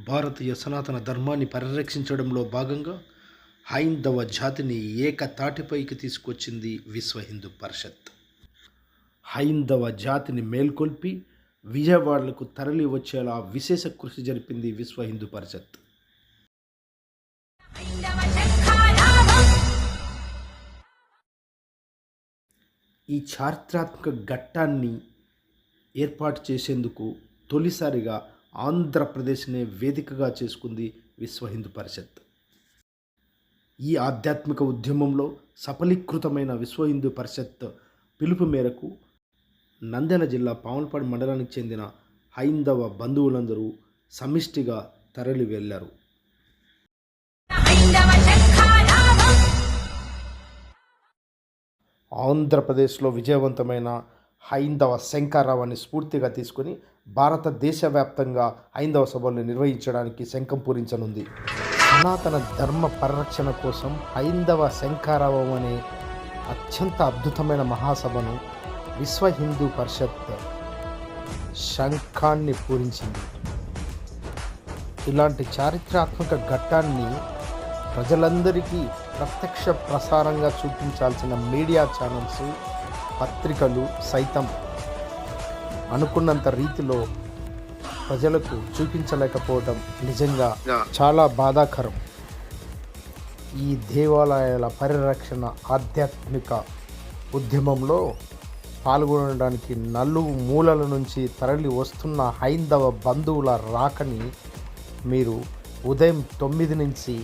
భారతీయ సనాతన ధర్మాన్ని పరిరక్షించడంలో భాగంగా హైందవ జాతిని ఏకతాటిపైకి తీసుకొచ్చింది విశ్వ హిందూ పరిషత్. హైందవ జాతిని మేల్కొల్పి విజయవాడలకు తరలి వచ్చేలా విశేష కృషి జరిపింది విశ్వ హిందూ పరిషత్. ఈ చారిత్రాత్మక ఘట్టాన్ని ఏర్పాటు చేసేందుకు తొలిసారిగా ఆంధ్రప్రదేశ్నే వేదికగా చేసుకుంది విశ్వ హిందూ పరిషత్. ఈ ఆధ్యాత్మిక ఉద్యమంలో సఫలీకృతమైన విశ్వ హిందూ పరిషత్ పిలుపు మేరకు నంద్యాల జిల్లా పాములపాడు మండలానికి చెందిన హైందవ బంధువులందరూ సమిష్టిగా తరలి వెళ్ళారు. ఆంధ్రప్రదేశ్లో విజయవంతమైన హైందవ శంఖారావాన్ని స్ఫూర్తిగా తీసుకొని భారతదేశ వ్యాప్తంగా హైందవ సభలను నిర్వహించడానికి శంఖం పూరించనుంది. సనాతన ధర్మ పరిరక్షణ కోసం హైందవ శంఖారావం అనే అత్యంత అద్భుతమైన మహాసభను విశ్వ హిందూ పరిషత్ శంఖాన్ని పూరించింది. ఇలాంటి చారిత్రాత్మక ఘట్టాన్ని ప్రజలందరికీ ప్రత్యక్ష ప్రసారంగా చూపించాల్సిన మీడియా ఛానల్స్, పత్రికలు సైతం అనుకున్నంత రీతిలో ప్రజలకు చూపించలేకపోవడం నిజంగా చాలా బాధాకరం. ఈ దేవాలయాల పరిరక్షణ ఆధ్యాత్మిక ఉద్యమంలో పాల్గొనడానికి నలుగు మూలల నుంచి తరలి వస్తున్న హైందవ బంధువుల రాకని మీరు ఉదయం 9 నుంచి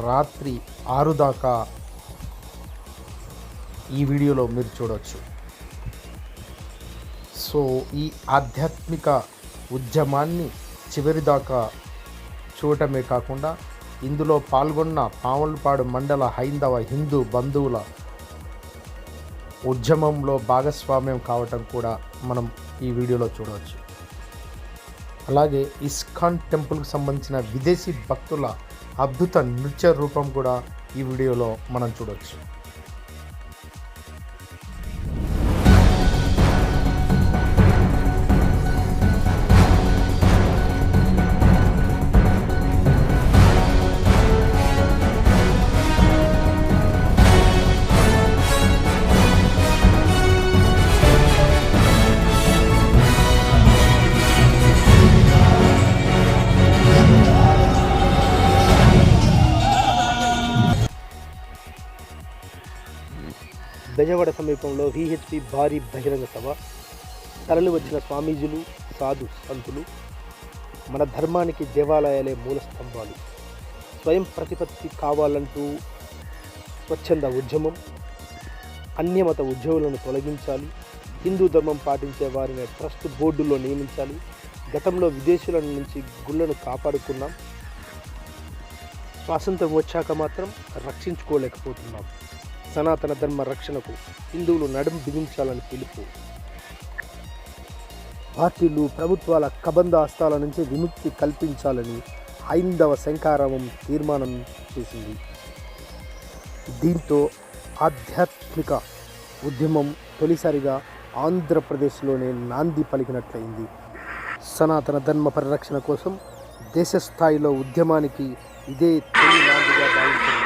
రాత్రి 6 దాకా ఈ వీడియోలో మీరు చూడవచ్చు. సో ఈ ఆధ్యాత్మిక ఉద్యమాన్ని చివరిదాకా చూడటమే కాకుండా ఇందులో పాల్గొన్న పాములపాడు మండల హైందవ హిందూ బంధువుల ఉద్యమంలో భాగస్వామ్యం కావటం కూడా మనం ఈ వీడియోలో చూడవచ్చు. అలాగే ఇస్కాన్ టెంపుల్కి సంబంధించిన విదేశీ భక్తుల అద్భుత నృత్య రూపం కూడా ఈ వీడియోలో మనం చూడవచ్చు. బెజవాడ సమీపంలో VHP భారీ బహిరంగ సభ. తరలి వచ్చిన స్వామీజీలు, సాధు సంతులు మన ధర్మానికి దేవాలయాలే మూల స్తంభాలు, స్వయం ప్రతిపత్తి కావాలంటూ స్వచ్ఛంద ఉద్యమం, అన్యమత ఉద్యోగులను తొలగించాలి, హిందూ ధర్మం పాటించే వారిని ట్రస్ట్ బోర్డులో నియమించాలి, గతంలో విదేశీయుల నుంచి గుళ్లను కాపాడుకున్నాం, స్వాతంత్రం వచ్చాక మాత్రం రక్షించుకోలేకపోతున్నాం, సనాతన ధర్మ రక్షణకు హిందువులు నడుం బిగించాలని పిలుపు. పార్టీలు, ప్రభుత్వాల కబంధ హస్తాల నుంచి విముక్తి కల్పించాలని హైందవ శంఖారావం తీర్మానం చేసింది. దీంతో ఆధ్యాత్మిక ఉద్యమం తొలిసారిగా ఆంధ్రప్రదేశ్లోనే నాంది పలికినట్లయింది. సనాతన ధర్మ పరిరక్షణ కోసం దేశ స్థాయిలో ఉద్యమానికి ఇదే తొలి నాందిగా భావించింది.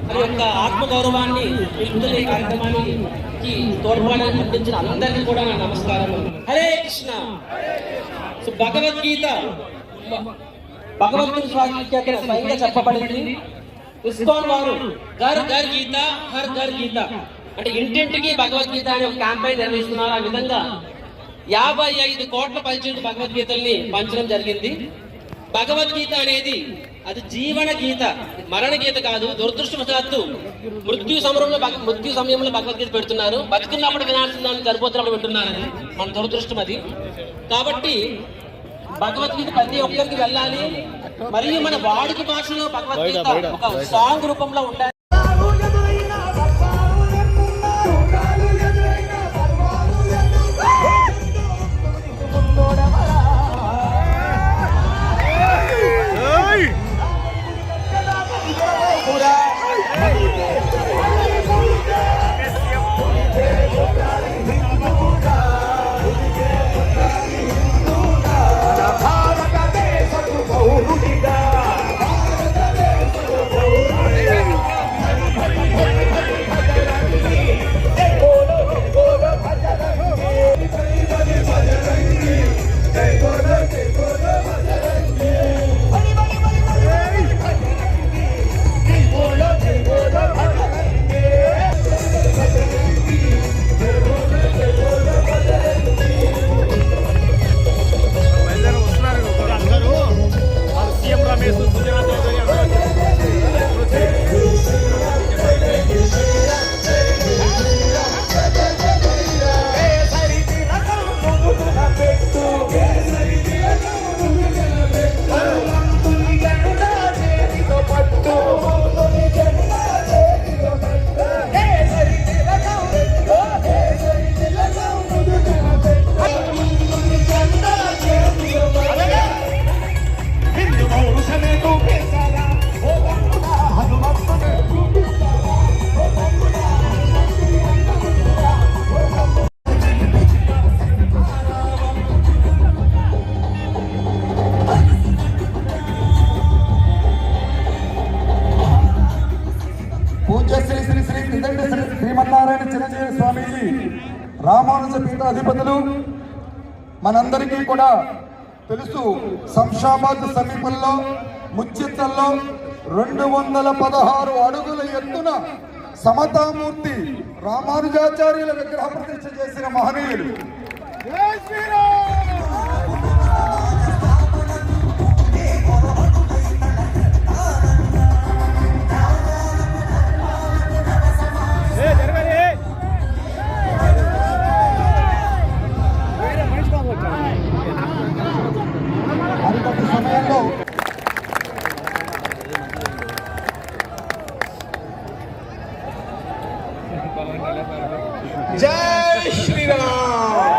మరి యొక్క ఆత్మగౌరవాన్ని ఈ కార్యక్రమానికి తోడ్పాటు అందించిన అందరికీ కూడా నా నమస్కారం. హరే కృష్ణ. సో భగవద్గీత భగవద్గీత స్వయంగా చెప్పబడింది. ఇస్కాన్ వారు ఘర్ ఘర్ గీత హర్ ఘర్ గీత అంటే ఇంటింటికి భగవద్గీత అనే ఒక క్యాంపెయిన్ నిర్వహిస్తున్నారు. ఆ విధంగా 55 కోట్ల పైచిలకు భగవద్గీతల్ని పంచడం జరిగింది. భగవద్గీత అనేది అది జీవన గీత, మరణ గీత కాదు. దురదృష్టవశాత్తు మృత్యు సమయంలో భగవద్గీత పెడుతున్నారు. బతుకున్నప్పుడు వినాల్సిందని సరిపోతున్నప్పుడు వింటున్నారని మన దురదృష్టం అది. కాబట్టి భగవద్గీత ప్రతి ఒక్కరికి వెళ్ళాలి. మరియు మన వాడుక భాషలో భగవద్గీత ఒక సాంగ్ రూపంలో ఉండాలి. శ్రీమన్నారాయణ చిరంజీవి స్వామీజీ రామానుజ పీఠాధిపతులు మనందరికీ కూడా తెలుసు. శంషాబాద్ సమీపంలో ముచ్చిత్తల్లో 216 అడుగుల ఎత్తున సమతామూర్తి రామానుజాచార్యుల విగ్రహ ప్రతిష్ఠ చేసిన మహనీయులు. సమయంలో జై శ్రీరామ్,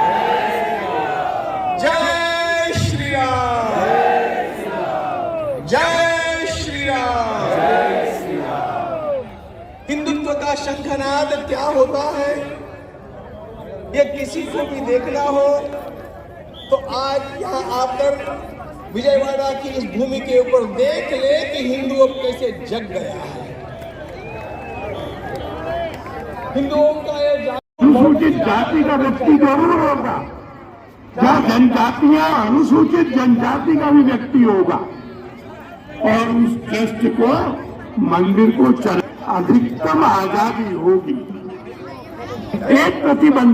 జై శ్రీరామ్, जय श्री राम। हिंदुत्व का शंखनाद क्या होता है, ये किसी को भी देखना हो तो आज यहाँ आकर विजयवाड़ा की इस भूमि के ऊपर देख ले कि हिंदू अब कैसे जग गया है। हिंदुओं का ये अनुसूचित जाति का व्यक्ति जरूर होगा, जहाँ जनजातियां अनुसूचित जनजाति का भी व्यक्ति होगा और उस ट्रस्ट को मंदिर को चल अधिकतम आजादी होगी। एक प्रतिबंध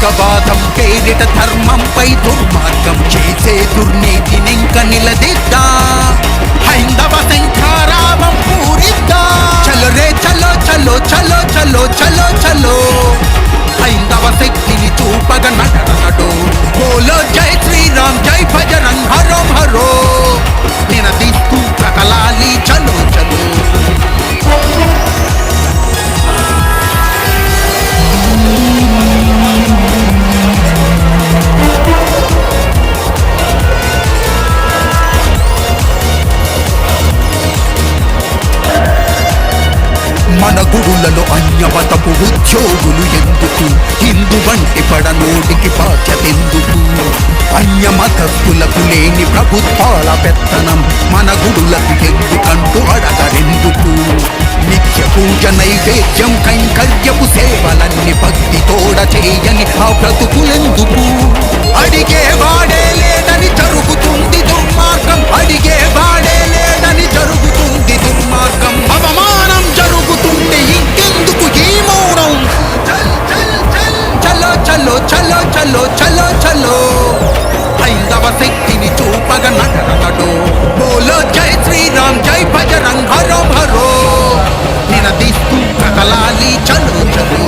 ఉగ్రవాదం పేరిట ధర్మంపై దుర్మార్గం చేసే దుర్నీతినింక నిలదిద్దా హైందవ శంఖారావం పూరిద్దా చలో రే చలో చలో చలో చలో చలో చలో హైందవ శక్తిని చూపగ నటనడు బోలో జై శ్రీరామ్ జై భజరంగ్ హరో హరో నినదిస్తూ కదలాలి చలో చలో మన గుడులలో అన్యమతపు ఉద్యోగులు ఎందుకు హిందూ వంటి పడనోటికి బాధ్యతెందుకు అన్యమతస్థులకు లేని ప్రభుత్వాల పెత్తనం మన గుడులకు ఎందుకంటూ అడగరెందుకు నిత్య పూజ నైవేద్యం కైంకర్యపు సేవలన్నీ భక్తి తోడ చేయని ఆ బ్రతుకులెందుకు అడిగే వాడే లేదని జరుగుతుంది దుర్మార్గం అడిగే వాడే లేదని జరుగుతుంది దుర్మార్గం అవమానం జరుగుతుంది ఇంకెందుకు ఈ మౌనం చలో చలో చలో చలో చలో చలో హైందవ శక్తిని చూపగ నటనడు బోలో జై శ్రీరామ్ జై భజరంగ్ హరో హరో నినదిస్తూ కదలాలి చలో చలో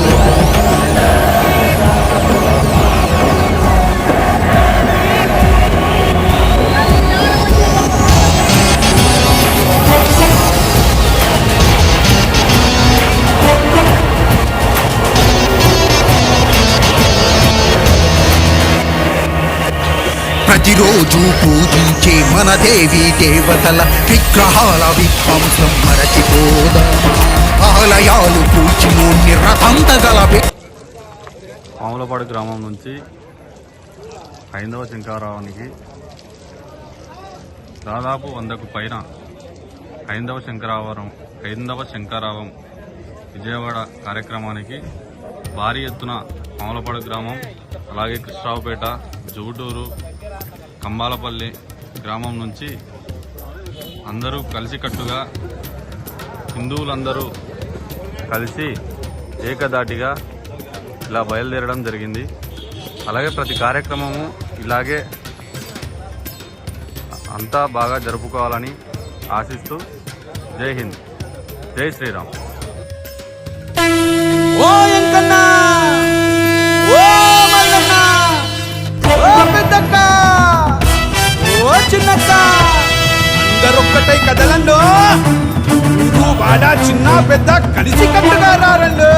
ప్రతిరోజు పూజించే మన దేవీ దేవతల విగ్రహాల విధ్వంసం మరచిపోదా ఆలయాలు పూచినోన్ని రథంతగల మామూలపాడు గ్రామం నుంచి హైందవ శంకరావానికి దాదాపు 100కు పైన హైందవ శంకరావం విజయవాడ కార్యక్రమానికి భారీ ఎత్తున మామూలపాడు గ్రామం అలాగే కృష్ణరావుపేట జూటూరు కంబాలపల్లి గ్రామం నుంచి అందరూ కలిసికట్టుగా హిందువులందరూ కలిసి ఏకదాటిగా ఇలా బయలుదేరడం జరిగింది. అలాగే ప్రతి కార్యక్రమము ఇలాగే అంతా బాగా జరుపుకోవాలని ఆశిస్తూ జై హింద్ జై శ్రీరామ్. ఓ ఎంకన్న ఓ మల్లన్న ఓ పెద్దక్క ఓ చిన్నక్క అందరొక్కటై కదలండో. ఊరు వాడ చిన్న పెద్ద కలిసి కట్టుగా రారండో.